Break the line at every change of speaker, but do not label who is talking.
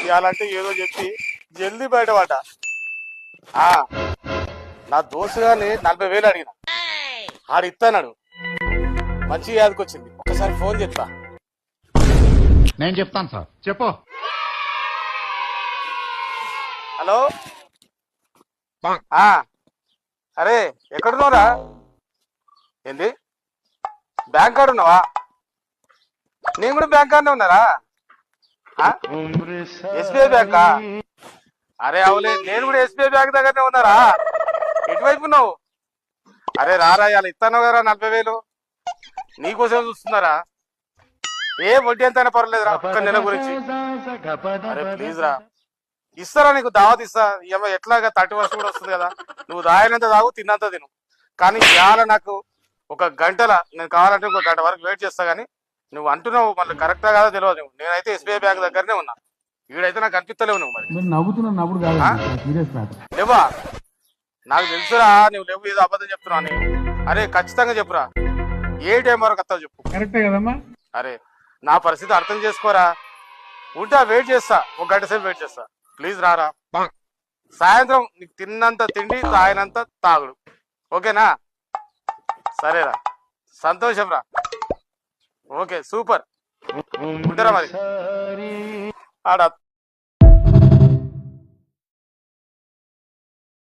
ఇవ్వాలంటే ఏదో చెప్పి జల్దీ బయటపడ్డ. ఆ నా దోస్తు గాని 40,000 అడిగిన, ఆడు ఇస్తాడు. మంచి యాదకొచ్చింది, ఒకసారి ఫోన్ చేస్తా.
నేను చెప్తాను సార్. చెప్పు.
హలో. అరే ఎక్కడున్నావురా? ఏంది బ్యాంక్ కార్డు ఉన్నావా? నేను కూడా బ్యాంక్ కార్డునే ఉన్నారా? ఎస్బీఐ బ్యాంకా? అరే అవులే, నేను కూడా ఎస్బీఐ బ్యాంక్ దగ్గరనే ఉన్నారా. ఎటువైపు ఉన్నావు? అరే రారా, ఇలా ఇస్తాను కదా 40,000, నీకోసం చూస్తున్నారా. ఏ వడ్డీ ఎంతైనా పర్వాలేదు రా, ఒక్క నెల గురించి. అరే ప్లీజ్ రా, ఇస్తారా, నీకు దావత్ ఇస్తా. ఎట్లాగా 30 కూడా వస్తుంది కదా, నువ్వు దాగినంత తాగు, తిన్నంత తిను. కానీ ఇవాళ నాకు ఒక గంటల, నేను కావాలంటే ఒక గంట వరకు వెయిట్ చేస్తా. కానీ నువ్వు అంటున్నావు మళ్ళీ కరెక్టా కాదో తెలియదు. నేనైతే ఎస్బీఐ బ్యాంక్ దగ్గరనే ఉన్నా, ఈడైతే నాకు కనిపిస్తలేవు. నువ్వు మరి లేవా? నాకు తెలుసురా నువ్వు లేవు, ఏదో అబద్ధం చెప్తున్నావు అని. అరే ఖచ్చితంగా చెప్పురా, ఏ టైం వరకు వస్తావు చెప్పు.
కరెక్టే కదమ్మా.
అరే నా పరిస్థితి అర్థం చేసుకోరా. ఉంటా, వెయిట్ చేస్తా, ఒక గంట సేపు వెయిట్ చేస్తా. ప్లీజ్ రారా. సాయంత్రం నీకు తిన్నంత తిండి, తాగినంత తాగుడు, ఓకేనా? సరేరా, సంతోషం రా. ఓకే సూపర్, ఉంటారా మరి. ఆడ